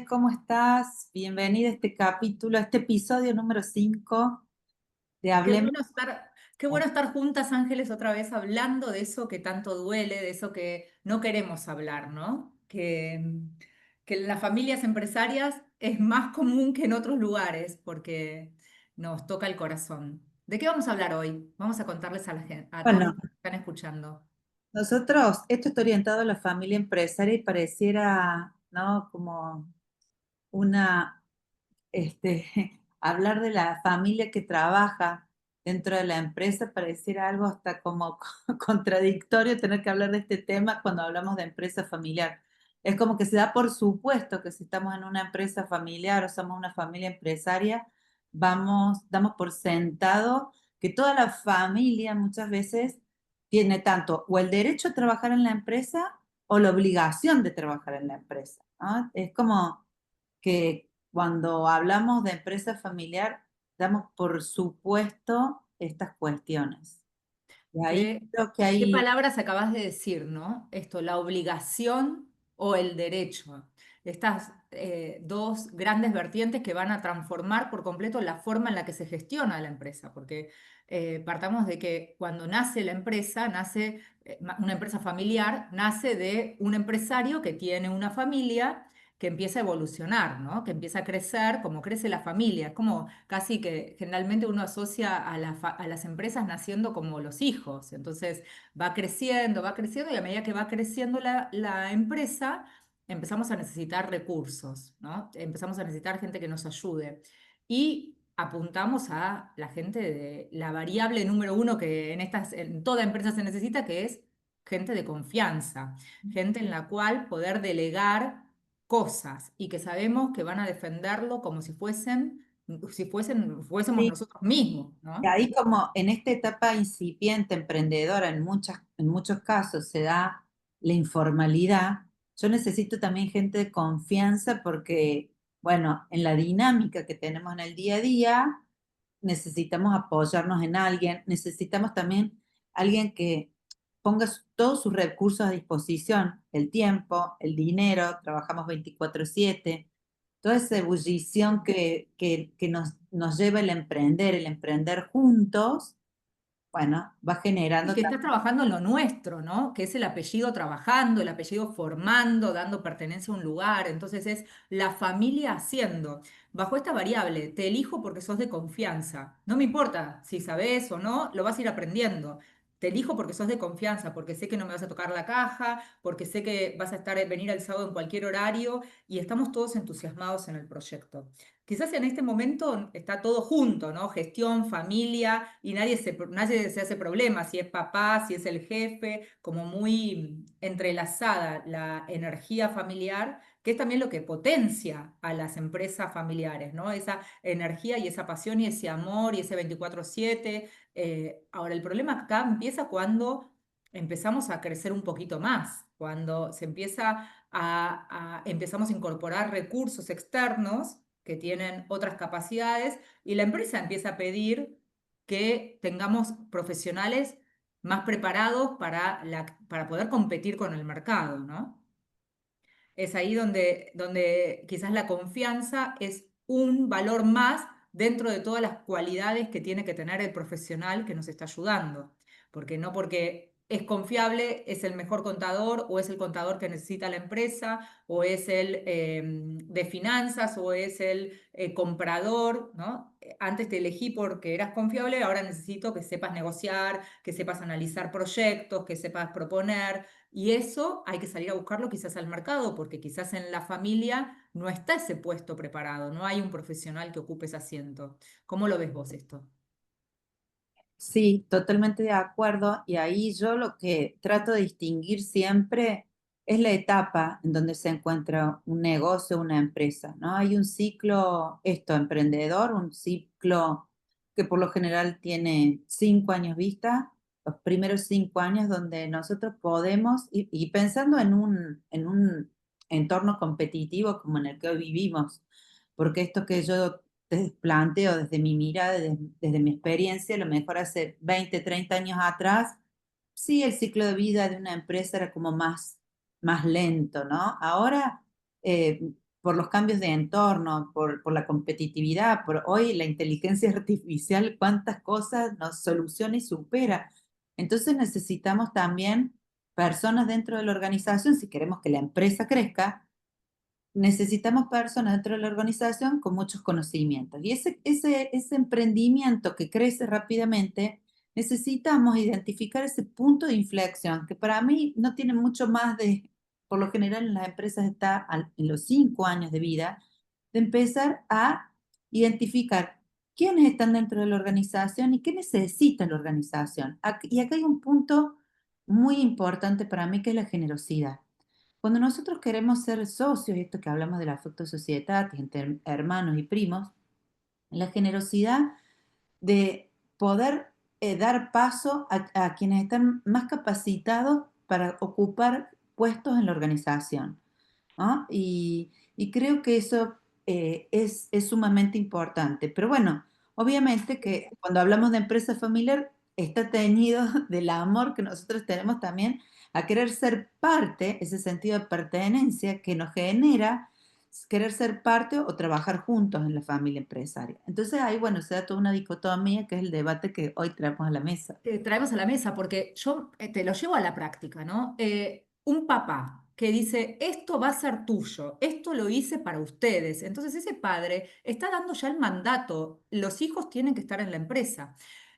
¿Cómo estás? Bienvenida a este capítulo, a este episodio número 5 de Qué Hablemos. bueno estar, qué bueno estar juntas, Ángeles, otra vez hablando de eso que tanto duele, de eso que no queremos hablar, ¿no? Que en las familias empresarias es más común que en otros lugares porque nos toca el corazón. ¿De qué vamos a hablar hoy? Vamos a contarles a todos Bueno, los que están escuchando. nosotros, esto está orientado a la familia empresaria y pareciera, ¿no? Como una, este, hablar de la familia que trabaja dentro de la empresa, pareciera algo hasta como contradictorio tener que hablar de este tema cuando hablamos de empresa familiar. Es como que se da por supuesto que si estamos en una empresa familiar o somos una familia empresaria, damos por sentado que toda la familia muchas veces tiene tanto o el derecho a trabajar en la empresa o la obligación de trabajar en la empresa, ¿no? Es como que cuando hablamos de empresa familiar, damos por supuesto estas cuestiones. Y ahí ¿Qué, creo que qué hay, palabras acabas de decir, ¿no? Esto, la obligación o el derecho. Estas dos grandes vertientes que van a transformar por completo la forma en la que se gestiona la empresa, porque partamos de que cuando nace la empresa, nace una empresa familiar, nace de un empresario que tiene una familia que empieza a evolucionar, ¿no? Que empieza a crecer como crece la familia. Es como casi que generalmente uno asocia a, a las empresas naciendo como los hijos. Entonces va creciendo y a medida que va creciendo la empresa, empezamos a necesitar recursos, ¿no? Empezamos a necesitar gente que nos ayude. Y apuntamos a la gente de la variable número uno que en toda empresa se necesita, que es gente de confianza, gente en la cual poder delegar cosas y que sabemos que van a defenderlo como si fuésemos sí, nosotros mismos, y ¿no? ahí como en esta etapa incipiente, emprendedora, en muchos casos se da la informalidad. Yo necesito también gente de confianza porque, bueno, en la dinámica que tenemos en el día a día, necesitamos apoyarnos en alguien, necesitamos también alguien que ponga todos sus recursos a disposición, el tiempo, el dinero, trabajamos 24/7, toda esa ebullición que nos lleva el emprender juntos, bueno, va Y generando que estás también. trabajando en lo nuestro, ¿no? Que es el apellido trabajando, el apellido formando, dando pertenencia a un lugar. Entonces es la familia haciendo. Bajo esta variable, te elijo porque sos de confianza. No me importa si sabes o no, lo vas a ir aprendiendo. Te elijo porque sos de confianza, porque sé que no me vas a tocar la caja, porque sé que vas a venir el sábado en cualquier horario y estamos todos entusiasmados en el proyecto. Quizás en este momento está todo junto, ¿no? Gestión, familia, y nadie se hace problema si es papá, si es el jefe, como muy entrelazada la energía familiar, que es también lo que potencia a las empresas familiares, ¿no? Esa energía y esa pasión y ese amor y ese 24/7. Ahora, el problema acá empieza cuando empezamos a crecer un poquito más, cuando se empieza empezamos a incorporar recursos externos que tienen otras capacidades y la empresa empieza a pedir que tengamos profesionales más preparados para poder competir con el mercado, ¿no? Es ahí donde quizás la confianza es un valor más dentro de todas las cualidades que tiene que tener el profesional que nos está ayudando. Porque no porque es confiable es el mejor contador o es el contador que necesita la empresa o es el de finanzas o es el comprador, ¿no? Antes te elegí porque eras confiable, ahora necesito que sepas negociar, que sepas analizar proyectos, que sepas proponer. Y eso hay que salir a buscarlo quizás al mercado, porque quizás en la familia no está ese puesto preparado, no hay un profesional que ocupe ese asiento. ¿Cómo lo ves vos esto? Sí, totalmente de acuerdo. Y ahí yo lo que trato de distinguir siempre es la etapa en donde se encuentra un negocio, una empresa, ¿no? Hay un ciclo, emprendedor, un ciclo que por lo general tiene 5 años vista, los primeros 5 años donde nosotros podemos, y pensando en un entorno competitivo como en el que hoy vivimos, porque esto que yo planteo desde mi mirada, desde mi experiencia, a lo mejor hace 20, 30 años atrás, sí, el ciclo de vida de una empresa era como más lento, ¿no? Ahora, por los cambios de entorno, por la competitividad, por hoy la inteligencia artificial, cuántas cosas nos soluciona y supera. Entonces necesitamos también personas dentro de la organización, si queremos que la empresa crezca, necesitamos personas dentro de la organización con muchos conocimientos. Y ese emprendimiento que crece rápidamente, necesitamos identificar ese punto de inflexión, que para mí no tiene mucho más de, por lo general en las empresas está en los 5 años de vida, de empezar a identificar quiénes están dentro de la organización y qué necesita la organización. Y acá hay un punto muy importante para mí que es la generosidad. Cuando nosotros queremos ser socios, y esto que hablamos del afecto societal, entre hermanos y primos, la generosidad de poder dar paso a quienes están más capacitados para ocupar puestos en la organización, ¿no? Y creo que eso es sumamente importante. Pero bueno, obviamente que cuando hablamos de empresa familiar, está teñido del amor que nosotros tenemos también a querer ser parte, ese sentido de pertenencia que nos genera querer ser parte o trabajar juntos en la familia empresaria. Entonces ahí, bueno, se da toda una dicotomía que es el debate que hoy traemos a la mesa. Traemos a la mesa, porque yo te lo llevo a la práctica, ¿no? Un papá que dice, esto va a ser tuyo, esto lo hice para ustedes. Entonces ese padre está dando ya el mandato, los hijos tienen que estar en la empresa.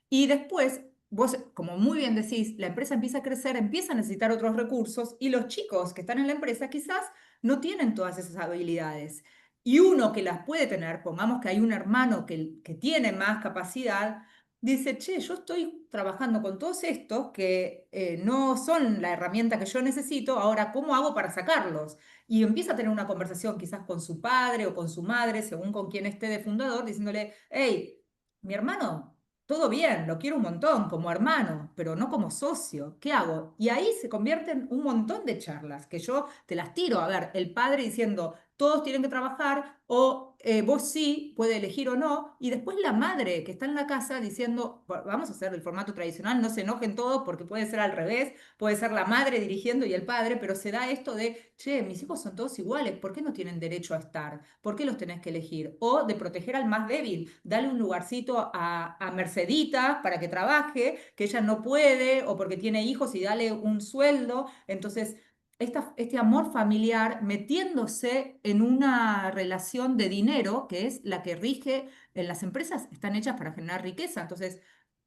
Y después, vos, como muy bien decís, la empresa empieza a crecer, empieza a necesitar otros recursos y los chicos que están en la empresa quizás no tienen todas esas habilidades. Y uno que las puede tener, pongamos que hay un hermano que tiene más capacidad, dice, che, yo estoy trabajando con todos estos que no son la herramienta que yo necesito, ahora, ¿cómo hago para sacarlos? Y empieza a tener una conversación quizás con su padre o con su madre, según con quien esté de fundador, diciéndole, hey, mi hermano, todo bien, lo quiero un montón como hermano, pero no como socio. ¿Qué hago? Y ahí se convierten un montón de charlas que yo te las tiro. A ver, el padre diciendo, todos tienen que trabajar o vos sí, puede elegir o no. Y después la madre que está en la casa diciendo, vamos a hacer el formato tradicional, no se enojen todos porque puede ser al revés, puede ser la madre dirigiendo y el padre, pero se da esto de, che, mis hijos son todos iguales, ¿por qué no tienen derecho a estar? ¿Por qué los tenés que elegir? O de proteger al más débil, dale un lugarcito a Mercedita para que trabaje, que ella no puede, o porque tiene hijos y dale un sueldo. Entonces, este amor familiar metiéndose en una relación de dinero que es la que rige en las empresas, están hechas para generar riqueza. Entonces,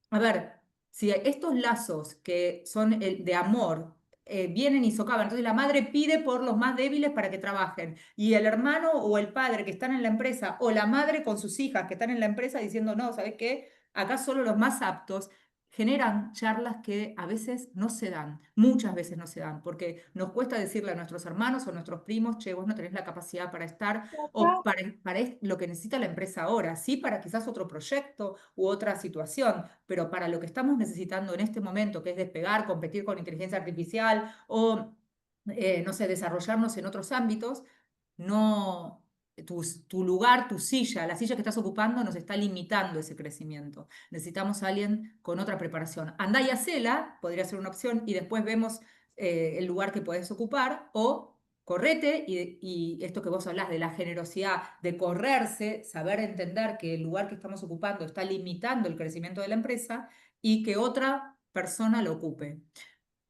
a ver, si estos lazos que son de amor vienen y socavan, entonces la madre pide por los más débiles para que trabajen, y el hermano o el padre que están en la empresa, o la madre con sus hijas que están en la empresa diciendo, no, ¿sabes qué? Acá solo los más aptos. Generan charlas que a veces no se dan, muchas veces no se dan, porque nos cuesta decirle a nuestros hermanos o a nuestros primos, che, vos no tenés la capacidad para estar o para lo que necesita la empresa ahora, sí, para quizás otro proyecto u otra situación, pero para lo que estamos necesitando en este momento, que es despegar, competir con inteligencia artificial o, no sé, desarrollarnos en otros ámbitos, no, tu lugar, tu silla, la silla que estás ocupando nos está limitando ese crecimiento. Necesitamos a alguien con otra preparación. Andá y hacela, podría ser una opción, y después vemos el lugar que podés ocupar, o correte y esto que vos hablás de la generosidad, de correrse, saber entender que el lugar que estamos ocupando está limitando el crecimiento de la empresa y que otra persona lo ocupe.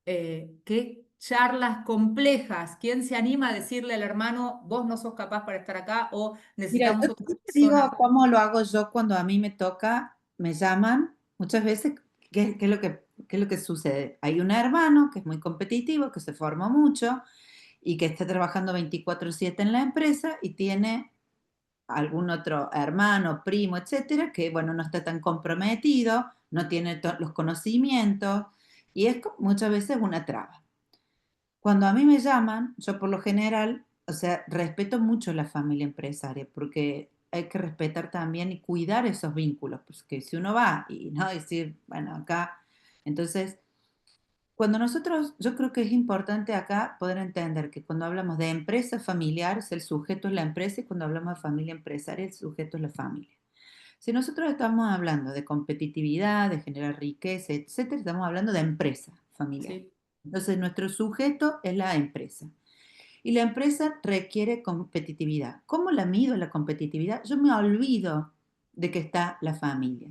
Qué charlas complejas. ¿Quién se anima a decirle al hermano, vos no sos capaz para estar acá o Mira, necesitamos otra yo te digo persona? cómo lo hago yo cuando a mí me toca, me llaman muchas veces, qué es lo que sucede? Hay un hermano que es muy competitivo, que se forma mucho y que está trabajando 24/7 en la empresa y tiene algún otro hermano, primo, etcétera, que bueno, no está tan comprometido, no tiene los conocimientos y es muchas veces una traba. Cuando a mí me llaman, yo por lo general, o sea, respeto mucho la familia empresaria, porque hay que respetar también y cuidar esos vínculos, pues que si uno va y no decir, bueno, acá, entonces, cuando nosotros, yo creo que es importante acá poder entender que cuando hablamos de empresa familiar, el sujeto es la empresa y cuando hablamos de familia empresaria, el sujeto es la familia. Si nosotros estamos hablando de competitividad, de generar riqueza, etcétera, estamos hablando de empresa familiar. Sí. Entonces, nuestro sujeto es la empresa. y la empresa requiere competitividad. ¿Cómo la mido la competitividad? Yo me olvido de que está la familia,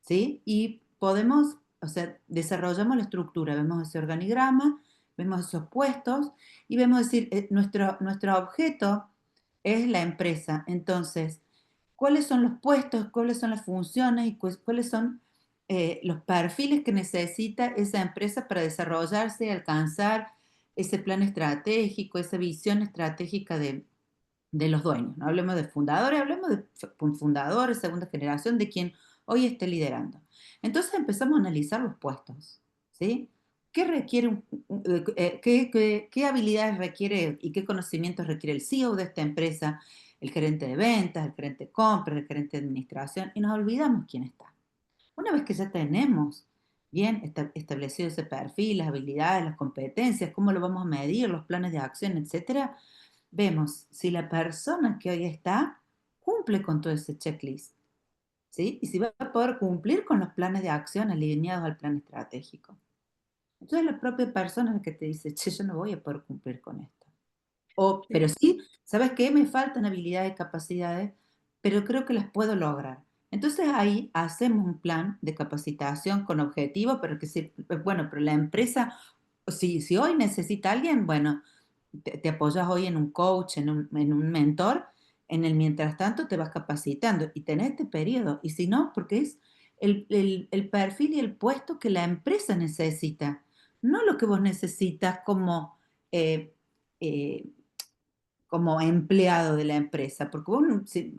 ¿sí? Y podemos, o sea, desarrollamos la estructura, vemos ese organigrama, vemos esos puestos y vemos decir, nuestro objeto es la empresa. Entonces, ¿cuáles son los puestos, cuáles son las funciones y cuáles son los perfiles que necesita esa empresa para desarrollarse y alcanzar ese plan estratégico, esa visión estratégica de los dueños? No hablemos de fundadores, hablemos de fundadores, segunda generación, de quien hoy esté liderando. Entonces empezamos a analizar los puestos, ¿sí? ¿Qué requiere, qué habilidades requiere y qué conocimientos requiere el CEO de esta empresa, el gerente de ventas, el gerente de compras, el gerente de administración? Y nos olvidamos quién está. Una vez que ya tenemos bien establecido ese perfil, las habilidades, las competencias, cómo lo vamos a medir, los planes de acción, etcétera, vemos si la persona que hoy está cumple con todo ese checklist, ¿sí? Y si va a poder cumplir con los planes de acción alineados al plan estratégico. Entonces la propia persona es la que te dice, che, yo no voy a poder cumplir con esto. Pero Sí, sí, ¿sabes qué? Me faltan habilidades y capacidades, pero creo que las puedo lograr. Entonces ahí hacemos un plan de capacitación con objetivo, pero que sí, bueno, pero la empresa, si hoy necesita a alguien, bueno, te apoyas hoy en un coach, en un mentor, en el mientras tanto te vas capacitando y tenés este periodo. Y si no, porque es el perfil y el puesto que la empresa necesita, no lo que vos necesitas eh, eh, como empleado de la empresa, porque vos,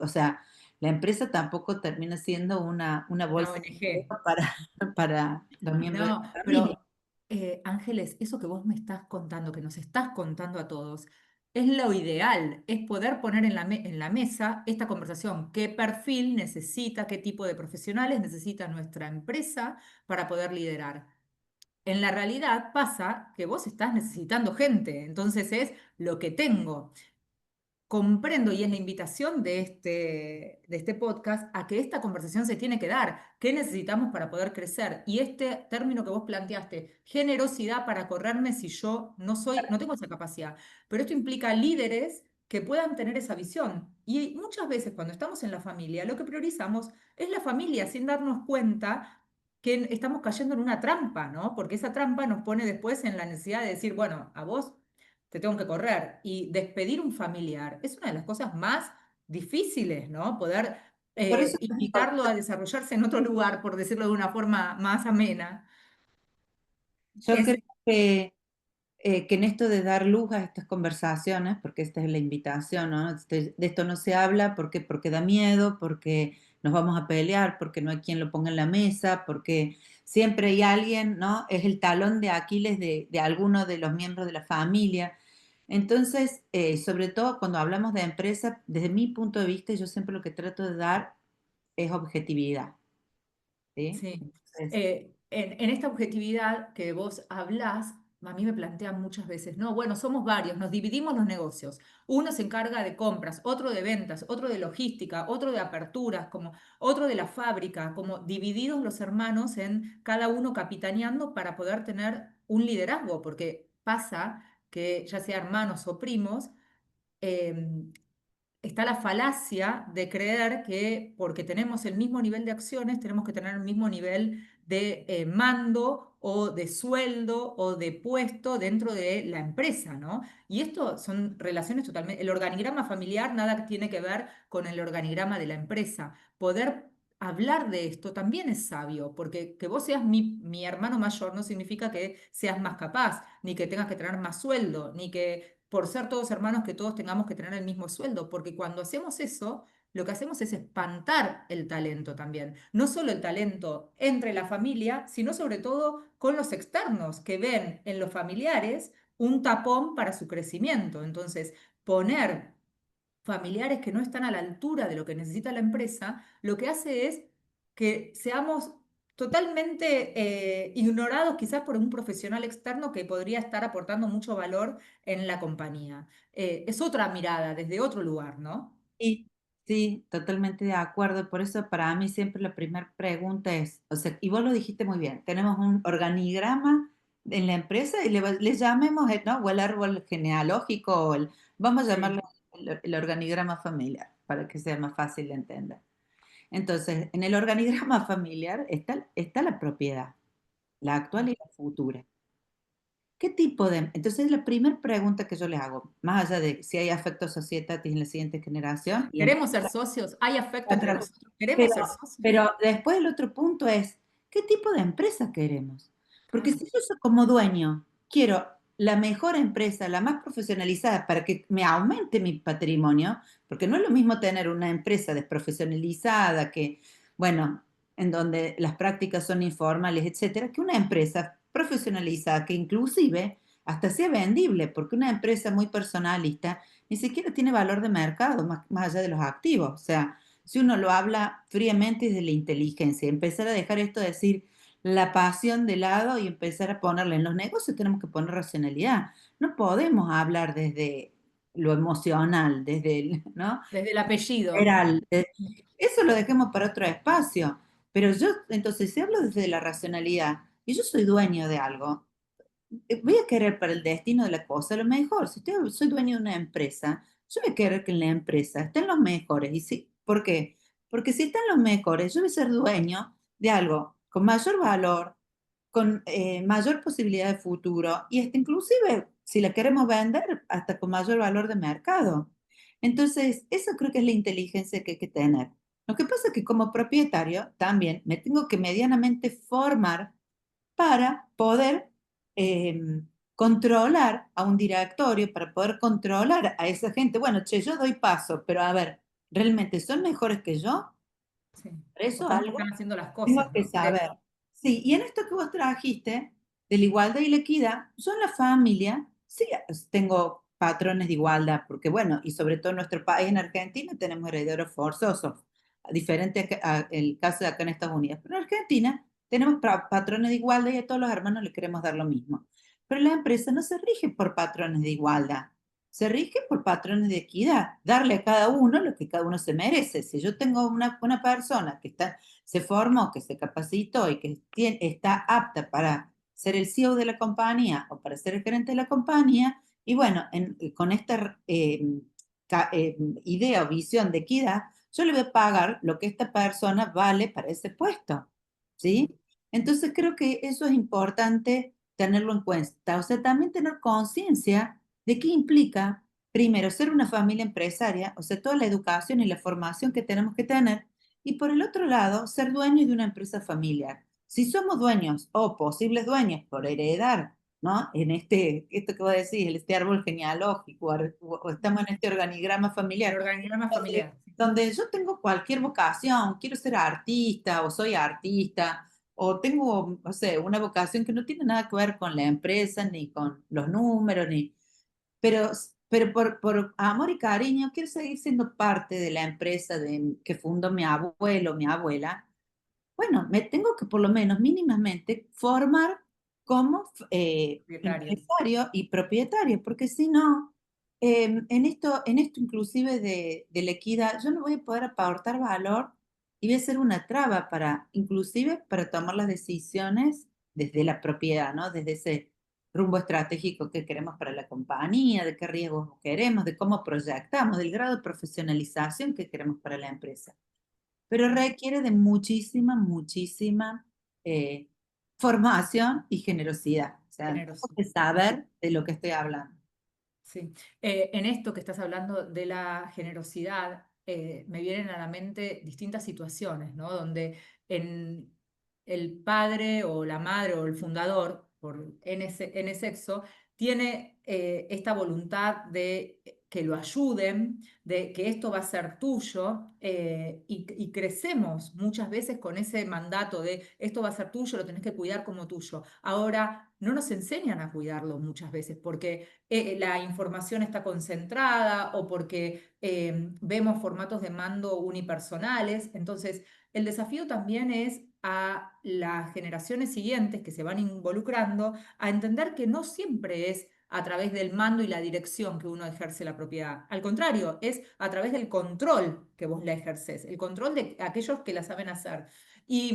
o sea, la empresa tampoco termina siendo una una bolsa de dinero ONG. para los miembros de No, la familia. pero Ángeles, eso que vos me estás contando, que nos estás contando a todos, es lo ideal, es poder poner en la mesa esta conversación. ¿Qué perfil necesita, qué tipo de profesionales necesita nuestra empresa para poder liderar? En la realidad pasa que vos estás necesitando gente, entonces es lo que tengo. Comprendo y es la invitación de este podcast a que esta conversación se tiene que dar. ¿Qué necesitamos para poder crecer? Y este término que vos planteaste, generosidad para correrme si yo no soy, no tengo esa capacidad. Pero esto implica líderes que puedan tener esa visión. Y muchas veces cuando estamos en la familia, lo que priorizamos es la familia sin darnos cuenta que estamos cayendo en una trampa, ¿no? Porque esa trampa nos pone después en la necesidad de decir, bueno, a vos te tengo que correr. Y despedir un familiar es una de las cosas más difíciles, ¿no? Poder Por eso te digo, invitarlo a desarrollarse en otro lugar, por decirlo de una forma más amena. yo creo Es, que que en esto de dar luz a estas conversaciones, porque esta es la invitación, ¿no? De esto no se habla porque da miedo, porque nos vamos a pelear, porque no hay quien lo ponga en la mesa, porque siempre hay alguien, ¿no? Es el talón de Aquiles de alguno de los miembros de la familia. Entonces, sobre todo cuando hablamos de empresa, desde mi punto de vista, yo siempre lo que trato de dar es objetividad, ¿sí? sí. Entonces, En esta objetividad que vos hablás, a mí me plantean muchas veces, no, bueno, somos varios, nos dividimos los negocios. Uno se encarga de compras, otro de ventas, otro de logística, otro de aperturas, como otro de la fábrica, como divididos los hermanos en cada uno capitaneando para poder tener un liderazgo, porque pasa que ya sea hermanos o primos, em, está la falacia de creer que porque tenemos el mismo nivel de acciones, tenemos que tener el mismo nivel de mando o de sueldo o de puesto dentro de la empresa, ¿no? Y esto son relaciones totalmente, el organigrama familiar nada tiene que ver con el organigrama de la empresa. Poder hablar de esto también es sabio, porque que vos seas mi hermano mayor no significa que seas más capaz, ni que tengas que tener más sueldo, ni que por ser todos hermanos que todos tengamos que tener el mismo sueldo, porque cuando hacemos eso, lo que hacemos es espantar el talento también. No solo el talento entre la familia, sino sobre todo con los externos que ven en los familiares un tapón para su crecimiento. Entonces, poner familiares que no están a la altura de lo que necesita la empresa, lo que hace es que seamos totalmente ignorados quizás por un profesional externo que podría estar aportando mucho valor en la compañía. Es otra mirada desde otro lugar, ¿no? sí, sí, totalmente de acuerdo. Por eso para mí siempre la primera pregunta es, o sea, y vos lo dijiste muy bien, tenemos un organigrama en la empresa y le llamemos, ¿no? O el árbol genealógico, o vamos a Sí, llamarlo el organigrama familiar, para que sea más fácil de entender. Entonces, en el organigrama familiar está la propiedad, la actual y la futura. ¿Qué tipo de? Entonces, la primera pregunta que yo le hago, más allá de si hay afecto societatis en la siguiente generación, y en ¿queremos ser socios? ¿Hay afecto entre otra cosa. nosotros? ¿Queremos Pero ser socios? pero después el otro punto es, ¿qué tipo de empresa queremos? Porque Claro, si yo soy como dueño, quiero la mejor empresa, la más profesionalizada para que me aumente mi patrimonio, porque no es lo mismo tener una empresa desprofesionalizada que, bueno, en donde las prácticas son informales, etcétera, que una empresa profesionalizada que inclusive hasta sea vendible, porque una empresa muy personalista ni siquiera tiene valor de mercado más allá de los activos. O sea, si uno lo habla fríamente desde la inteligencia, empezar a dejar esto de decir la pasión de lado y empezar a ponerle en los negocios, tenemos que poner racionalidad. No podemos hablar desde lo emocional, desde el, ¿no? desde el apellido. General. Eso lo dejemos para otro espacio. Pero yo, entonces, si hablo desde la racionalidad y yo soy dueño de algo, voy a querer para el destino de la cosa lo mejor. Si soy dueño de una empresa, yo voy a querer que en la empresa estén los mejores. ¿Y sí? ¿Por qué? Porque si están los mejores, yo voy a ser dueño de algo con mayor valor, con mayor posibilidad de futuro y hasta inclusive, si la queremos vender, hasta con mayor valor de mercado. Entonces, eso creo que es la inteligencia que hay que tener. Lo que pasa es que como propietario también me tengo que medianamente formar para poder controlar a un directorio, para poder controlar a esa gente. Bueno, che, yo doy paso, pero a ver, ¿realmente son mejores que yo? Sí. Por O eso cómo algo están haciendo las tengo cosas, que ¿no? Porque saber. Sí, y en esto que vos trajiste, de la igualdad y la equidad, yo en la familia, sí, tengo patrones de igualdad, porque bueno, y sobre todo en nuestro país, en Argentina, tenemos herederos forzosos, diferente el caso de acá en Estados Unidos. Pero en Argentina tenemos patrones de igualdad y a todos los hermanos les queremos dar lo mismo. Pero la empresa no se rige por patrones de igualdad, se rige por patrones de equidad, darle a cada uno lo que cada uno se merece. Si yo tengo una persona que se formó, que se capacitó y que está apta para ser el CEO de la compañía o para ser el gerente de la compañía, y bueno, con esta idea o visión de equidad, yo le voy a pagar lo que esta persona vale para ese puesto, sí, ¿sí? Entonces creo que eso es importante tenerlo en cuenta, o sea, también tener conciencia de qué implica, primero, ser una familia empresaria, o sea, toda la educación y la formación que tenemos que tener, y por el otro lado, ser dueño de una empresa familiar. Si somos dueños o posibles dueños por heredar, ¿no? En esto que voy a decir, este árbol genealógico, o estamos en este organigrama el familiar, organigrama donde, familiar. Sí. donde yo tengo cualquier vocación, quiero ser artista o soy artista, o tengo, no sé, una vocación que no tiene nada que ver con la empresa, ni con los números, ni, pero, pero por amor y cariño quiero seguir siendo parte de la empresa que fundó mi abuelo, mi abuela. Bueno, me tengo que por lo menos mínimamente formar como Propietarios. empresario y propietario, porque si no, en esto inclusive de la equidad, yo no voy a poder aportar valor y voy a ser una traba para, inclusive para tomar las decisiones desde la propiedad, ¿no? Desde ese rumbo estratégico que queremos para la compañía, de qué riesgos queremos, de cómo proyectamos, del grado de profesionalización que queremos para la empresa, pero requiere de muchísima, muchísima eh, formación y generosidad. O sea, tengo Generoso. que saber de lo que estoy hablando. Sí. En esto que estás hablando de la generosidad, me vienen a la mente distintas situaciones, ¿no? Donde en el padre o la madre o el fundador, por N sexo, tiene esta voluntad de que lo ayuden, de que esto va a ser tuyo, y crecemos muchas veces con ese mandato de esto va a ser tuyo, lo tenés que cuidar como tuyo. Ahora, no nos enseñan a cuidarlo muchas veces porque la información está concentrada o porque vemos formatos de mando unipersonales. Entonces, el desafío también es a las generaciones siguientes que se van involucrando a entender que no siempre es a través del mando y la dirección que uno ejerce la propiedad. Al contrario, es a través del control que vos la ejerces, el control de aquellos que la saben hacer. Y,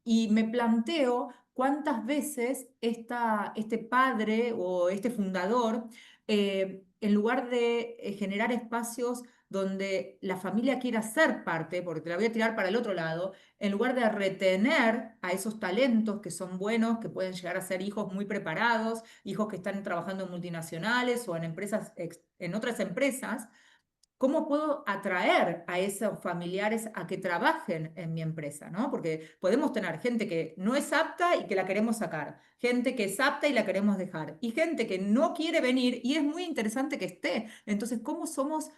y me planteo cuántas veces este padre o este fundador, en lugar de generar espacios donde la familia quiera ser parte, porque te la voy a tirar para el otro lado, en lugar de retener a esos talentos que son buenos, que pueden llegar a ser hijos muy preparados, hijos que están trabajando en multinacionales o en empresas, en otras empresas, ¿cómo puedo atraer a esos familiares a que trabajen en mi empresa? ¿No? Porque podemos tener gente que no es apta y que la queremos sacar, gente que es apta y la queremos dejar, y gente que no quiere venir y es muy interesante que esté. Entonces, ¿cómo somos...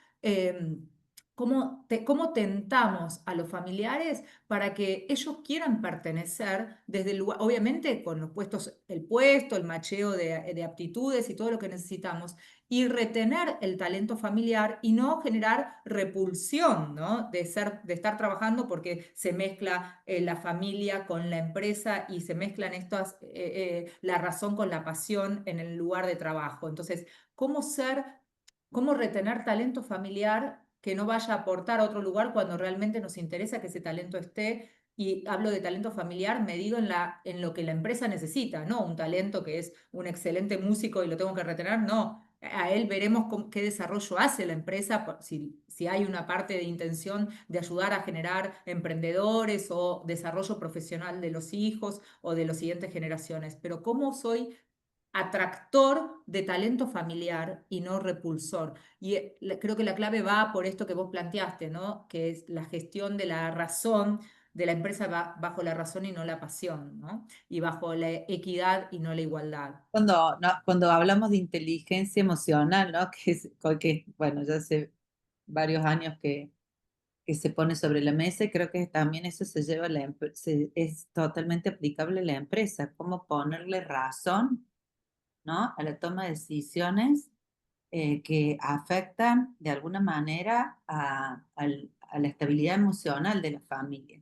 cómo tentamos a los familiares para que ellos quieran pertenecer desde el lugar, obviamente con los puestos, el puesto, el macheo de aptitudes y todo lo que necesitamos, y retener el talento familiar y no generar repulsión, ¿no? De estar trabajando porque se mezcla la familia con la empresa y se mezclan la razón con la pasión en el lugar de trabajo. Entonces, ¿cómo cómo retener talento familiar que no vaya a aportar a otro lugar cuando realmente nos interesa que ese talento esté? Y hablo de talento familiar medido en lo que la empresa necesita, no un talento que es un excelente músico y lo tengo que retener, no. A él veremos qué desarrollo hace la empresa, si hay una parte de intención de ayudar a generar emprendedores o desarrollo profesional de los hijos o de las siguientes generaciones. Pero ¿cómo soy atractor de talento familiar y no repulsor? Y creo que la clave va por esto que vos planteaste, ¿no? Que es la gestión de la razón de la empresa bajo la razón y no la pasión, ¿no? Y bajo la equidad y no la igualdad. Cuando, no, cuando hablamos de inteligencia emocional, ¿no? Que, bueno, ya hace varios años que se pone sobre la mesa y creo que también eso se lleva a es totalmente aplicable a la empresa, cómo ponerle razón, ¿no? A la toma de decisiones que afectan de alguna manera a la estabilidad emocional de la familia.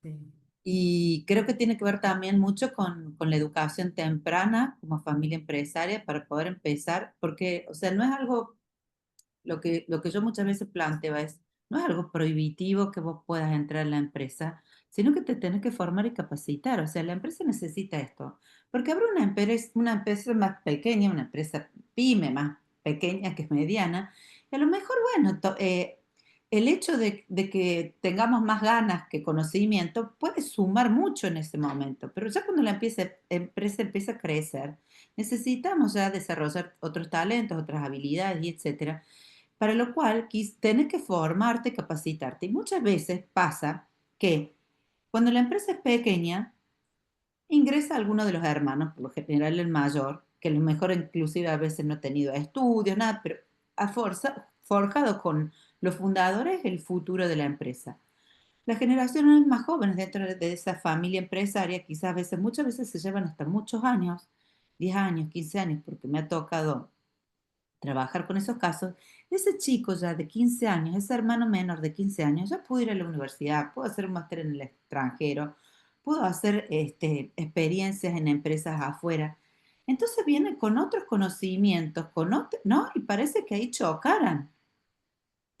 Sí. Y creo que tiene que ver también mucho con la educación temprana como familia empresaria para poder empezar, porque, o sea, no es algo, lo que yo muchas veces planteo es, no es algo prohibitivo que vos puedas entrar en la empresa, sino que te tenés que formar y capacitar. O sea, la empresa necesita esto, porque habrá una empresa más pequeña, una empresa pyme más pequeña que es mediana, y a lo mejor, bueno, el hecho de que tengamos más ganas que conocimiento puede sumar mucho en ese momento, pero ya cuando empresa empieza a crecer, necesitamos ya desarrollar otros talentos, otras habilidades y etcétera, para lo cual tenés que formarte, capacitarte. Y muchas veces pasa que cuando la empresa es pequeña, ingresa alguno de los hermanos, por lo general el mayor, que a lo mejor inclusive a veces no ha tenido estudios, nada, pero forjado con los fundadores el futuro de la empresa. Las generaciones más jóvenes dentro de esa familia empresaria, quizás a veces, muchas veces se llevan hasta muchos años, 10 años, 15 años, porque me ha tocado trabajar con esos casos. Ese chico ya de 15 años, ese hermano menor de 15 años, ya pudo ir a la universidad, pudo hacer un máster en el extranjero, pudo hacer experiencias en empresas afuera. Entonces viene con otros conocimientos, ¿no? Y parece que ahí chocaran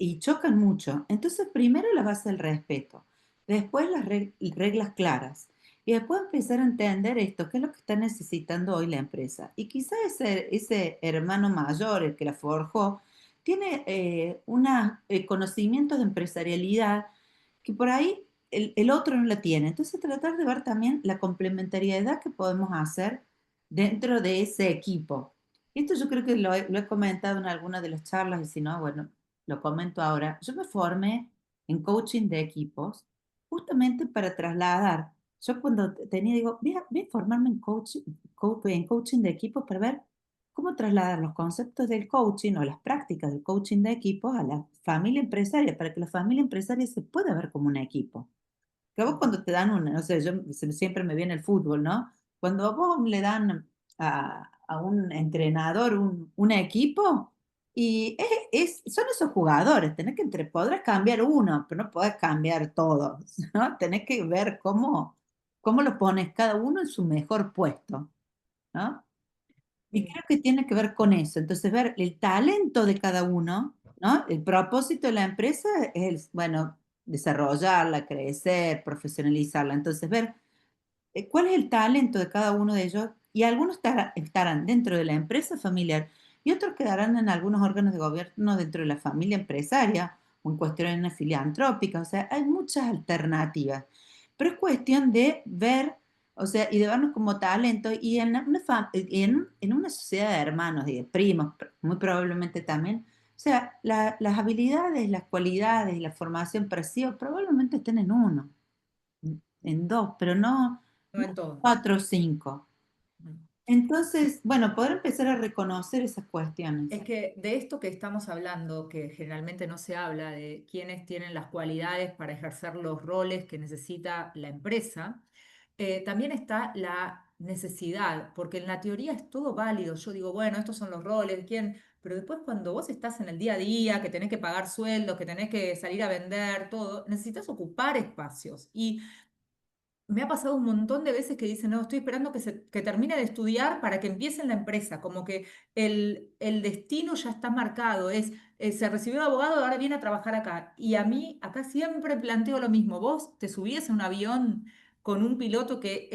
y chocan mucho. Entonces, primero la base del respeto, después las reglas claras y después empezar a entender esto, qué es lo que está necesitando hoy la empresa. Y quizá ese hermano mayor, el que la forjó, tiene unos conocimientos de empresarialidad que por ahí el otro no la tiene. Entonces, tratar de ver también la complementariedad que podemos hacer dentro de ese equipo. Esto yo creo que lo he comentado en alguna de las charlas y si no, bueno, lo comento ahora. Yo me formé en coaching de equipos justamente para trasladar. Yo cuando tenía, digo, voy a formarme en coaching de equipos para ver cómo trasladar los conceptos del coaching o las prácticas del coaching de equipos a la familia empresaria, para que la familia empresaria se pueda ver como un equipo. Que a vos cuando te dan una, no sé, siempre me viene el fútbol, ¿no? Cuando a vos le dan a un entrenador un equipo, y son esos jugadores, podrás cambiar uno, pero no podés cambiar todos, ¿no? Tenés que ver cómo lo pones cada uno en su mejor puesto, ¿no? Y Sí. creo que tiene que ver con eso. Entonces, ver el talento de cada uno, ¿no? El propósito de la empresa es, bueno, desarrollarla, crecer, profesionalizarla. Entonces, ver cuál es el talento de cada uno de ellos y algunos estarán dentro de la empresa familiar y otros quedarán en algunos órganos de gobierno dentro de la familia empresaria o en cuestiones filantrópicas. O sea, hay muchas alternativas, pero es cuestión de ver, o sea, y de vernos como talento y en una sociedad de hermanos y de primos, muy probablemente también. O sea, las habilidades, las cualidades y la formación para sí probablemente estén en uno, en dos, pero no, no no en todo. cuatro o cinco. Entonces, bueno, poder empezar a reconocer esas cuestiones. Es que de esto que estamos hablando, que generalmente no se habla de quiénes tienen las cualidades para ejercer los roles que necesita la empresa, también está la necesidad, porque en la teoría es todo válido. Yo digo, bueno, estos son los roles, ¿quién? Pero después cuando vos estás en el día a día, que tenés que pagar sueldos, que tenés que salir a vender, todo, necesitas ocupar espacios. Y me ha pasado un montón de veces que dicen, no, estoy esperando que termine de estudiar para que empiece en la empresa, como que el destino ya está marcado, se recibió de abogado, ahora viene a trabajar acá. Y a mí acá siempre planteo lo mismo, vos te subías en un avión con un piloto que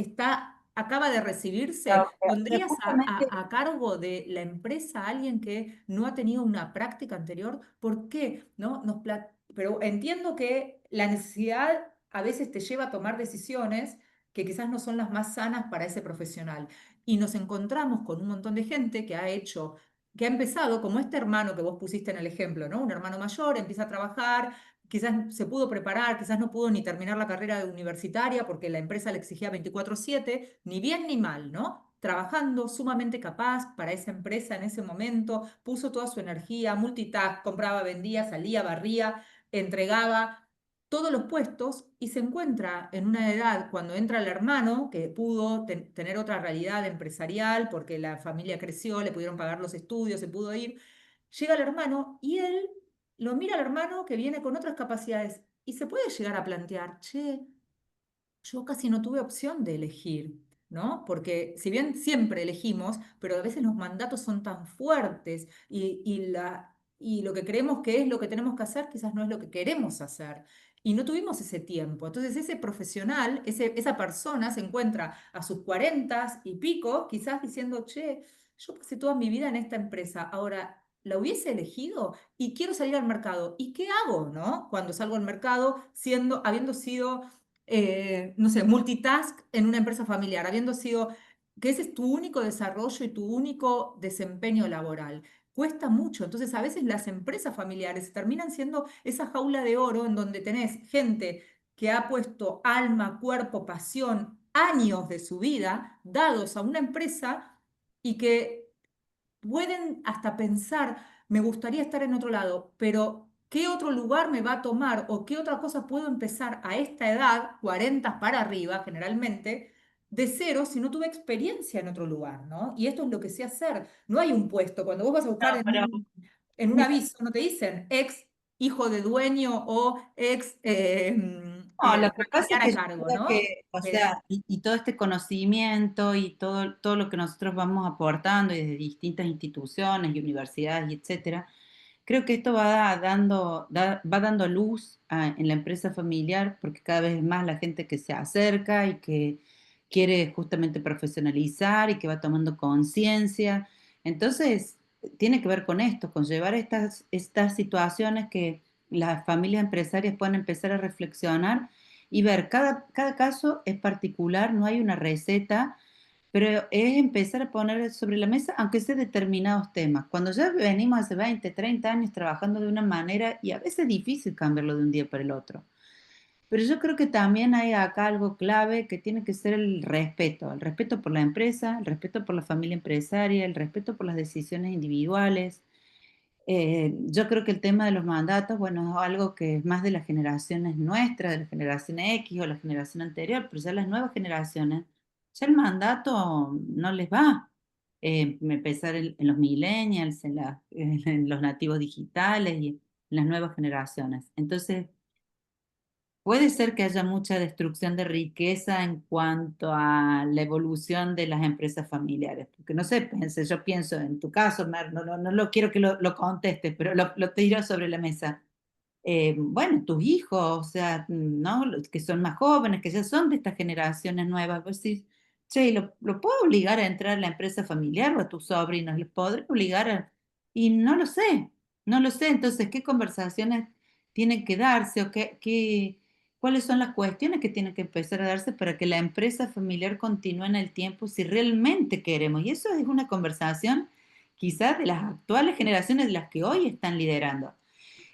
acaba de recibirse, Pero ¿pondrías justamente, a cargo de la empresa a alguien que no ha tenido una práctica anterior? ¿Por qué? ¿No? Pero entiendo que la necesidad a veces te lleva a tomar decisiones que quizás no son las más sanas para ese profesional. Y nos encontramos con un montón de gente que ha empezado, como este hermano que vos pusiste en el ejemplo, ¿no? Un hermano mayor empieza a trabajar, quizás se pudo preparar, quizás no pudo ni terminar la carrera universitaria porque la empresa le exigía 24/7, ni bien ni mal, ¿no? Trabajando sumamente capaz para esa empresa en ese momento, puso toda su energía, multitask, compraba, vendía, salía, barría, entregaba todos los puestos y se encuentra en una edad cuando entra el hermano, que pudo tener otra realidad empresarial porque la familia creció, le pudieron pagar los estudios, se pudo ir. Llega el hermano y él lo mira al hermano que viene con otras capacidades y se puede llegar a plantear, che, yo casi no tuve opción de elegir, ¿no? Porque si bien siempre elegimos, pero a veces los mandatos son tan fuertes y lo que creemos que es lo que tenemos que hacer, quizás no es lo que queremos hacer. Y no tuvimos ese tiempo. Entonces ese profesional, esa persona se encuentra a sus 40 y pico, quizás diciendo, che, yo pasé toda mi vida en esta empresa, ahora la hubiese elegido y quiero salir al mercado. ¿Y qué hago, no? Cuando salgo al mercado, habiendo sido no sé, multitask en una empresa familiar, habiendo sido que ese es tu único desarrollo y tu único desempeño laboral. Cuesta mucho. Entonces, a veces las empresas familiares terminan siendo esa jaula de oro en donde tenés gente que ha puesto alma, cuerpo, pasión, años de su vida dados a una empresa y que pueden hasta pensar, me gustaría estar en otro lado, pero ¿qué otro lugar me va a tomar o qué otra cosa puedo empezar a esta edad, 40 para arriba generalmente, de cero si no tuve experiencia en otro lugar, ¿no? Y esto es lo que sé hacer. No hay un puesto. Cuando vos vas a buscar no, pero en un aviso, no te dicen ex hijo de dueño o ex no, lo que pasa es familiar a que yo cargo, creo ¿no? que, o sea, y todo este conocimiento y todo lo que nosotros vamos aportando y desde distintas instituciones y universidades y etcétera, creo que esto va dando luz en la empresa familiar porque cada vez es más la gente que se acerca y que quiere justamente profesionalizar y que va tomando conciencia. Entonces, tiene que ver con esto, con llevar estas situaciones que las familias empresarias puedan empezar a reflexionar y ver, cada caso es particular, no hay una receta, pero es empezar a poner sobre la mesa, aunque sea determinados temas. Cuando ya venimos hace 20, 30 años trabajando de una manera y a veces es difícil cambiarlo de un día para el otro. Pero yo creo que también hay acá algo clave que tiene que ser el respeto por la empresa, el respeto por la familia empresaria, el respeto por las decisiones individuales. Yo creo que el tema de los mandatos, bueno, es algo que es más de las generaciones nuestras, de la generación X o la generación anterior, pero ya las nuevas generaciones, ya el mandato no les va. Empezar en los millennials, en los nativos digitales y en las nuevas generaciones. Entonces, puede ser que haya mucha destrucción de riqueza en cuanto a la evolución de las empresas familiares, porque no sé, yo pienso en tu caso, Mer, no lo quiero que lo contestes, pero lo tiro sobre la mesa. bueno, tus hijos, o sea, ¿no? Los que son más jóvenes, que ya son de estas generaciones nuevas, vos decís, che, ¿lo puedo obligar a entrar a la empresa familiar o a tus sobrinos? ¿Les podré obligar a...? Y no lo sé, no lo sé. Entonces, ¿qué conversaciones tienen que darse o cuáles son las cuestiones que tienen que empezar a darse para que la empresa familiar continúe en el tiempo si realmente queremos? Y eso es una conversación quizás de las actuales generaciones de las que hoy están liderando.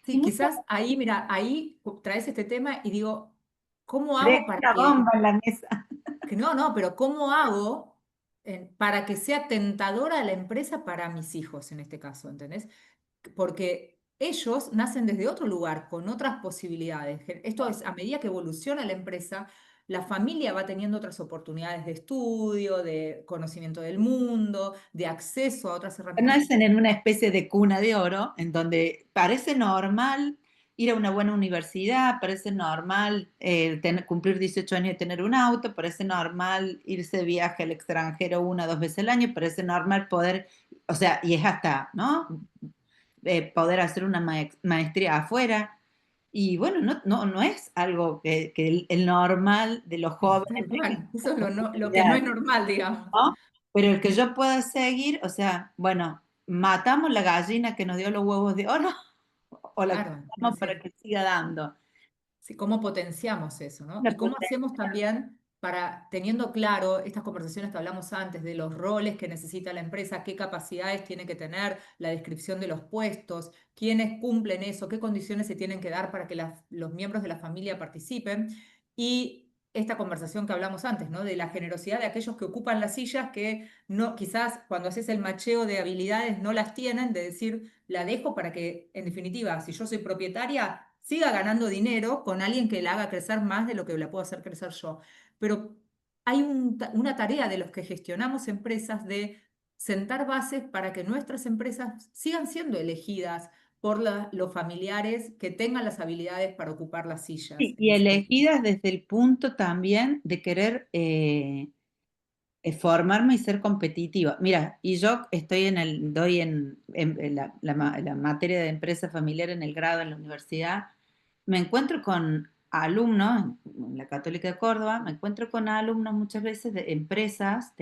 Y Sí, muchas quizás ahí, mira, ahí traes este tema y digo, ¿cómo hago veces para la bomba en la mesa. que no, no, pero ¿cómo hago para que sea tentadora la empresa para mis hijos en este caso? ¿Entendés? Porque ellos nacen desde otro lugar, con otras posibilidades. Esto es, a medida que evoluciona la empresa, la familia va teniendo otras oportunidades de estudio, de conocimiento del mundo, de acceso a otras herramientas. Nacen en una especie de cuna de oro, en donde parece normal ir a una buena universidad, parece normal cumplir 18 años y tener un auto, parece normal irse de viaje al extranjero una o dos veces al año, parece normal poder, o sea, y es hasta, ¿no? Poder hacer una maestría afuera. Y bueno, no es algo que el normal de los jóvenes Tal tenga cual, eso es esa lo que no posibilidad, es normal, digamos. ¿no? Pero el que yo pueda seguir, o sea, bueno, matamos la gallina que nos dio los huevos de oro o la Claro, cuidamos para sí. que siga dando. Sí, cómo potenciamos eso, ¿no? La Y cómo potencia. hacemos también para, teniendo claro estas conversaciones que hablamos antes de los roles que necesita la empresa, qué capacidades tiene que tener, la descripción de los puestos, quiénes cumplen eso, qué condiciones se tienen que dar para que los miembros de la familia participen. Y esta conversación que hablamos antes, ¿no? De la generosidad de aquellos que ocupan las sillas que no, quizás cuando haces el macheo de habilidades no las tienen, de decir, la dejo para que, en definitiva, si yo soy propietaria, siga ganando dinero con alguien que la haga crecer más de lo que la puedo hacer crecer yo. Pero hay una tarea de los que gestionamos empresas de sentar bases para que nuestras empresas sigan siendo elegidas por los familiares que tengan las habilidades para ocupar las sillas en Y ese puesto. elegidas desde el punto también de querer formarme y ser competitiva. Mira, y yo estoy doy en la materia de empresa familiar en el grado en la universidad, me encuentro con alumnos, en la Católica de Córdoba, me encuentro con alumnos muchas veces de empresas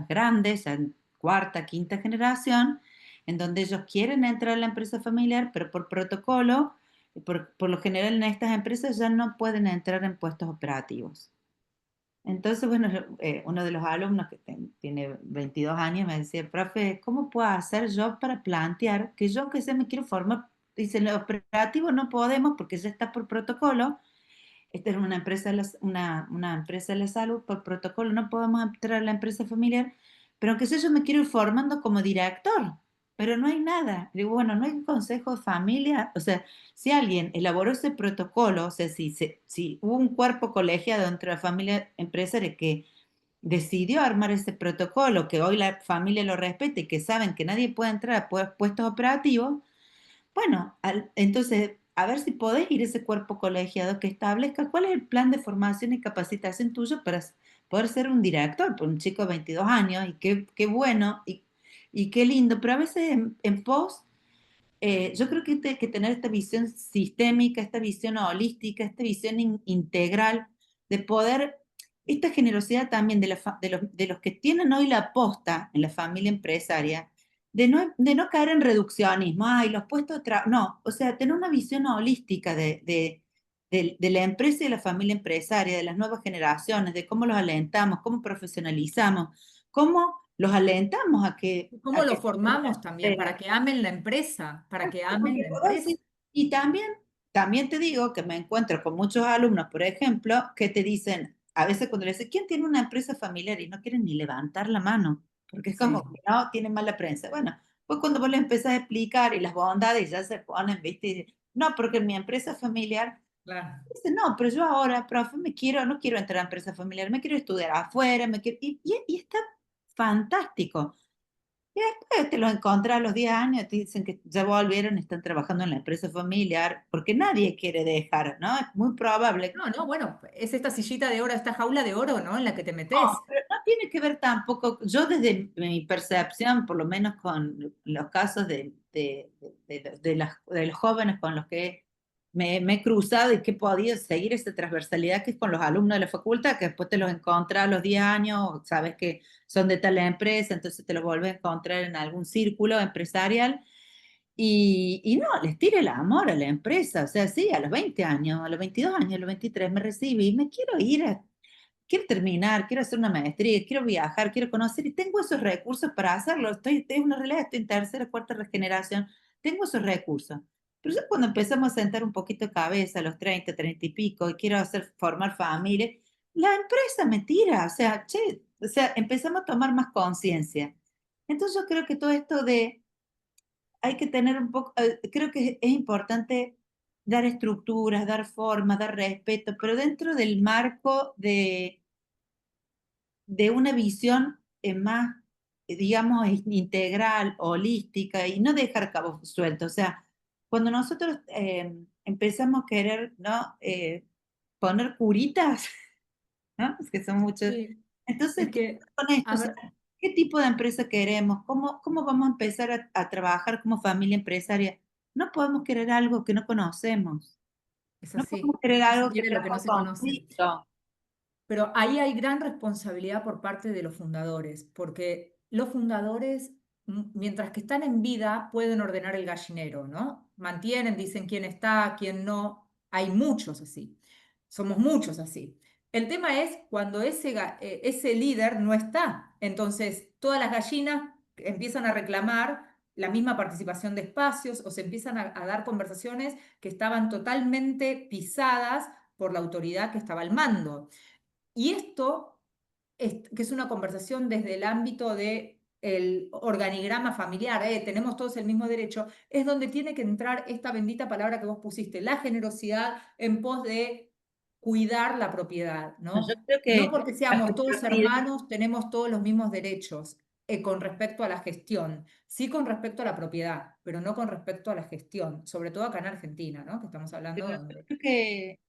grandes, ya en cuarta, quinta generación, en donde ellos quieren entrar a la empresa familiar, pero por protocolo, por lo general en estas empresas ya no pueden entrar en puestos operativos. Entonces, bueno, uno de los alumnos que tiene 22 años me decía, profe, ¿cómo puedo hacer yo para plantear que yo que sé me quiero formar? Dice, en el operativo no podemos porque ya está por protocolo. Esta es una empresa una empresa de la salud, por protocolo no podemos entrar a la empresa familiar, pero aunque sea yo me quiero ir formando como director, pero no hay nada. Digo, bueno, no hay un consejo de familia, o sea, si alguien elaboró ese protocolo, o sea, si hubo un cuerpo colegiado dentro de la familia empresaria que decidió armar ese protocolo, que hoy la familia lo respete y que saben que nadie puede entrar a puestos operativos, bueno, entonces, a ver si podés ir a ese cuerpo colegiado que establezca cuál es el plan de formación y capacitación tuyo para poder ser un director, por un chico de 22 años, y qué bueno y qué lindo, pero a veces en pos yo creo que hay que tener esta visión sistémica, esta visión holística, esta visión integral de poder, esta generosidad también de los que tienen hoy la posta en la familia empresaria, de no caer en reduccionismo, ay, los puestos de trabajo, no, o sea, tener una visión holística de la empresa y de la familia empresaria, de las nuevas generaciones, de cómo los alentamos, cómo profesionalizamos, cómo los alentamos ¿Cómo a lo que formamos también? Para que amen la empresa, para que amen porque la vos empresa. decís- y también te digo que me encuentro con muchos alumnos, por ejemplo, que te dicen, a veces cuando le dicen, ¿quién tiene una empresa familiar? Y no quieren ni levantar la mano, porque es como Sí, que no, tienen mala prensa. Bueno, pues cuando vos le empezás a explicar y las bondades ya se ponen, ¿viste? Y dicen, no, porque en mi empresa familiar, claro. dice, no, pero yo ahora, profe, no quiero entrar a empresa familiar, me quiero estudiar afuera, y está fantástico. Y después te los encontrás a los 10 años, te dicen que ya volvieron y están trabajando en la empresa familiar, porque nadie quiere dejar, ¿no? Es muy probable. No, no, bueno, es esta sillita de oro, esta jaula de oro, ¿no? En la que te No, metes. pero no tiene que ver tampoco, yo desde mi percepción, por lo menos con los casos de los jóvenes con los que me he cruzado y que he podido seguir esa transversalidad que es con los alumnos de la facultad, que después te los encontrás a los 10 años, sabes que son de tal empresa, entonces te los vuelves a encontrar en algún círculo empresarial y no, les tira el amor a la empresa. O sea, sí, a los 20 años, a los 22 años, a los 23 me recibí, me quiero ir quiero terminar, quiero hacer una maestría, quiero viajar, quiero conocer y tengo esos recursos para hacerlo. Es una realidad, estoy en tercera, cuarta generación, tengo esos recursos. Pero ya cuando empezamos a sentar un poquito de cabeza a los 30, 30 y pico y quiero formar familia, la empresa me tira, o sea, che, o sea, empezamos a tomar más conciencia. Entonces yo creo que todo esto de hay que tener un poco, creo que es importante dar estructuras, dar formas, dar respeto, pero dentro del marco de una visión más, digamos, integral, holística y no dejar cabos sueltos. O sea, cuando nosotros empezamos a querer, ¿no? Poner curitas, ¿no? Es que son muchos. Sí, Entonces, es ¿qué que, con esto? a O sea, ver, ¿qué tipo de empresa queremos? ¿Cómo vamos a empezar a trabajar como familia empresaria? No podemos querer algo que no conocemos. es No podemos así, querer no se algo que quiere lo que traiga no un se conoce. conflicto. Pero ahí hay gran responsabilidad por parte de los fundadores, porque los fundadores, mientras que están en vida, pueden ordenar el gallinero, ¿no? Mantienen, dicen quién está, quién no. Hay muchos así. Somos muchos así. El tema es cuando ese líder no está. Entonces, todas las gallinas empiezan a reclamar la misma participación de espacios o se empiezan a dar conversaciones que estaban totalmente pisadas por la autoridad que estaba al mando. Y esto, que es una conversación desde el ámbito de el organigrama familiar, tenemos todos el mismo derecho, es donde tiene que entrar esta bendita palabra que vos pusiste, la generosidad en pos de cuidar la propiedad, Yo ¿no? creo No que porque la seamos todos generosidad, hermanos, tenemos todos los mismos derechos con respecto a la gestión, sí con respecto a la propiedad, pero no con respecto a la gestión, sobre todo acá en Argentina, ¿no? Que estamos hablando pero yo donde... creo que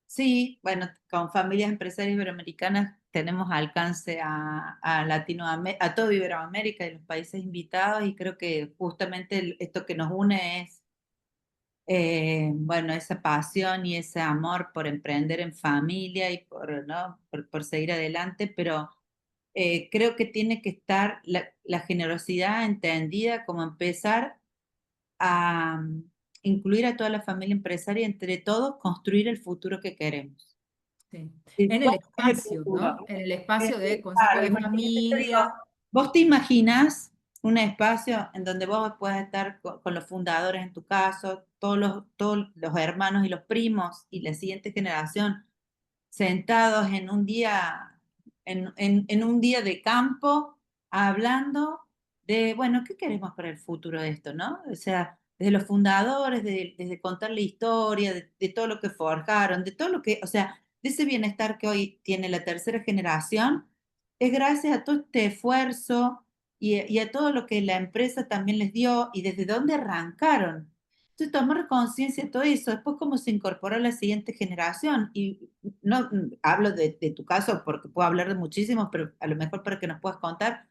sí, bueno, con familias empresarias iberoamericanas tenemos alcance a Latinoamérica, a todo Iberoamérica y los países invitados, y creo que justamente esto que nos une es, bueno, esa pasión y ese amor por emprender en familia y ¿no? por seguir adelante, pero creo que tiene que estar la generosidad entendida como empezar a incluir a toda la familia empresaria, entre todos construir el futuro que queremos. Sí. Sí, En el ¿cuál es el espacio, futuro? ¿no? En el espacio de consejo Claro, de imagínate, te digo, familia. vos te imaginas un espacio en donde vos puedas estar con los fundadores, en tu caso, todos los hermanos y los primos y la siguiente generación sentados en un día, en un día de campo, hablando de, bueno, ¿qué queremos para el futuro de esto, no? O sea, desde los fundadores, desde contar la historia, de todo lo que forjaron, de todo lo que, o sea, de ese bienestar que hoy tiene la tercera generación, es gracias a todo este esfuerzo y a todo lo que la empresa también les dio y desde dónde arrancaron. Entonces, tomar conciencia de todo eso, después cómo se incorporó a la siguiente generación. Y no hablo de tu caso porque puedo hablar de muchísimos, pero a lo mejor para que nos puedas contar.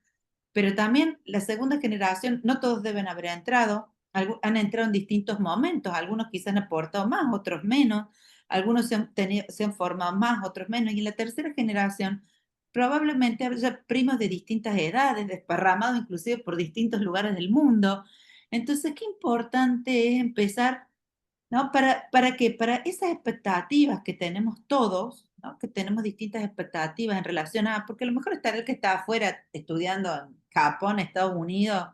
Pero también la segunda generación, no todos deben haber entrado, han entrado en distintos momentos, algunos quizás han aportado más, otros menos, algunos se han formado más, otros menos. Y en la tercera generación probablemente haya primos de distintas edades, desparramados inclusive por distintos lugares del mundo. Entonces, qué importante es empezar, ¿no? ¿Para qué? Para esas expectativas que tenemos todos, ¿no? Que tenemos distintas expectativas en relación a, porque a lo mejor está el que está afuera estudiando en Japón, Estados Unidos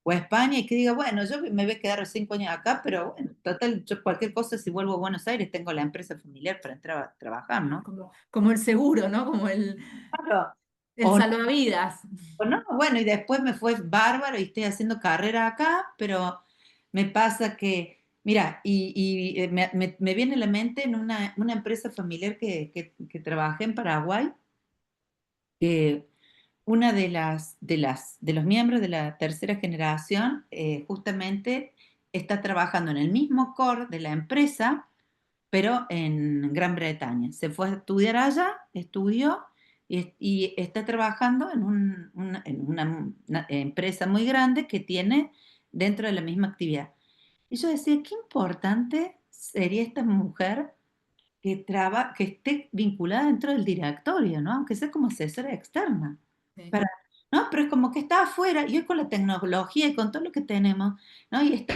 o España y que diga, bueno, yo me voy a quedar 5 años acá, pero bueno, total, yo cualquier cosa, si vuelvo a Buenos Aires, tengo la empresa familiar para entrar a trabajar, ¿no? Como el seguro, ¿no? Como Claro. el salvavidas. O no, bueno, y después me fue bárbaro y estoy haciendo carrera acá, pero me pasa que, mira, me viene a la mente en una empresa familiar que trabajé en Paraguay, que una de los miembros de la tercera generación justamente está trabajando en el mismo core de la empresa, pero en Gran Bretaña. Se fue a estudiar allá, estudió y está trabajando en una empresa muy grande que tiene dentro de la misma actividad. Y yo decía, qué importante sería esta mujer que esté vinculada dentro del directorio, ¿no? Aunque sea como asesora externa. Sí. Para, ¿no? Pero es como que está afuera, y hoy con la tecnología y con todo lo que tenemos, ¿no? Y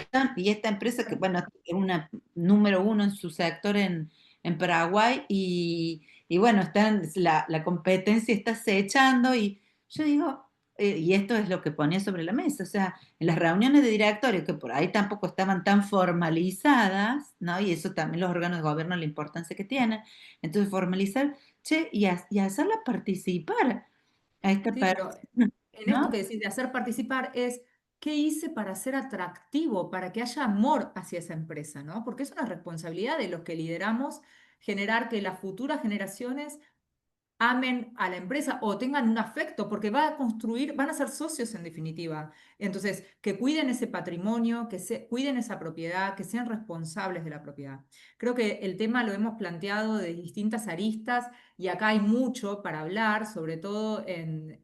esta empresa que, bueno, es una número uno en su sector en Paraguay, y bueno, la competencia está acechando, y yo digo, y esto es lo que ponía sobre la mesa, o sea, en las reuniones de directorio, que por ahí tampoco estaban tan formalizadas, ¿no? Y eso también los órganos de gobierno, la importancia que tienen. Entonces, formalizar, che, y hacerla participar a esta Sí, persona, pero en esto ¿no? que decís de hacer participar es, ¿qué hice para ser atractivo, para que haya amor hacia esa empresa, ¿no? Porque es una responsabilidad de los que lideramos generar que las futuras generaciones amen a la empresa o tengan un afecto, porque va a construir, van a ser socios en definitiva. Entonces, que cuiden ese patrimonio, cuiden esa propiedad, que sean responsables de la propiedad. Creo que el tema lo hemos planteado de distintas aristas y acá hay mucho para hablar, sobre todo en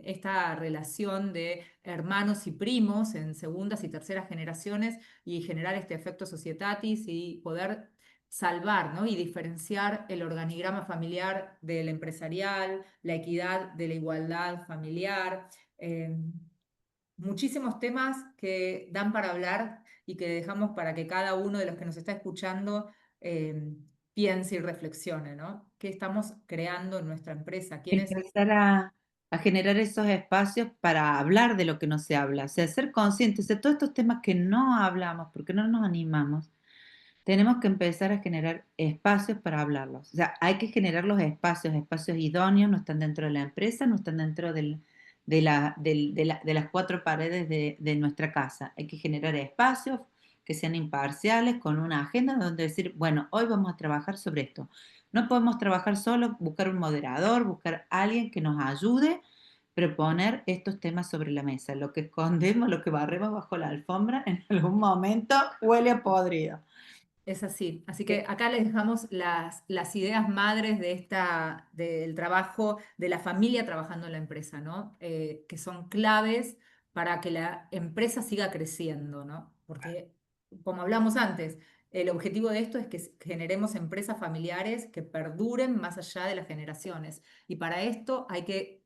esta relación de hermanos y primos en segundas y terceras generaciones y generar este efecto societatis y poder salvar, ¿no? Y diferenciar el organigrama familiar del empresarial, la equidad de la igualdad familiar. eh, Muchísimos temas que dan para hablar y que dejamos para que cada uno de los que nos está escuchando piense y reflexione, ¿no? ¿Qué estamos creando en nuestra empresa? ¿Quiénes? Empezar a generar esos espacios para hablar de lo que no se habla, o sea, ser conscientes de todos estos temas que no hablamos, porque no nos animamos. Tenemos que empezar a generar espacios para hablarlos. O sea, hay que generar los espacios, espacios idóneos, no están dentro de la empresa, no están dentro de las cuatro paredes de nuestra casa. Hay que generar espacios que sean imparciales, con una agenda donde decir, bueno, hoy vamos a trabajar sobre esto. No podemos trabajar solo, buscar un moderador, buscar alguien que nos ayude, pero poner estos temas sobre la mesa. Lo que escondemos, lo que barremos bajo la alfombra, en algún momento huele a podrido. Es así. Así que acá les dejamos las ideas madres de del trabajo, de la familia trabajando en la empresa, ¿no? Que son claves para que la empresa siga creciendo, ¿no? Porque, como hablamos antes, el objetivo de esto es que generemos empresas familiares que perduren más allá de las generaciones. Y para esto hay que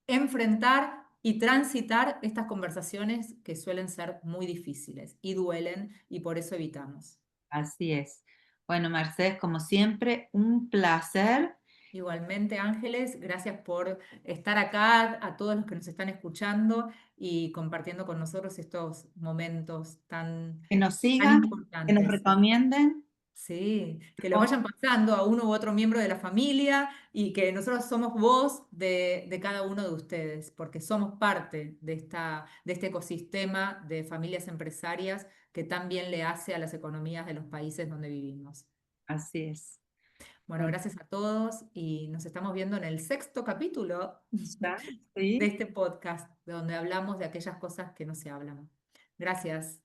enfrentar y transitar estas conversaciones que suelen ser muy difíciles y duelen, y por eso evitamos. Así es. Bueno, Mercedes, como siempre, un placer Igualmente, Ángeles, gracias por estar acá, a todos los que nos están escuchando y compartiendo con nosotros estos momentos que nos tan sigan, que nos importantes. recomienden. Sí, que lo Oh, vayan pasando a uno u otro miembro de la familia y que nosotros somos voz de cada uno de ustedes, porque somos parte de este ecosistema de familias empresarias que tan bien le hace a las economías de los países donde vivimos. así es. Bueno, Bueno, gracias a todos y nos estamos viendo en el sexto capítulo ya, de sí. este podcast, donde hablamos de aquellas cosas que no se hablan. Gracias.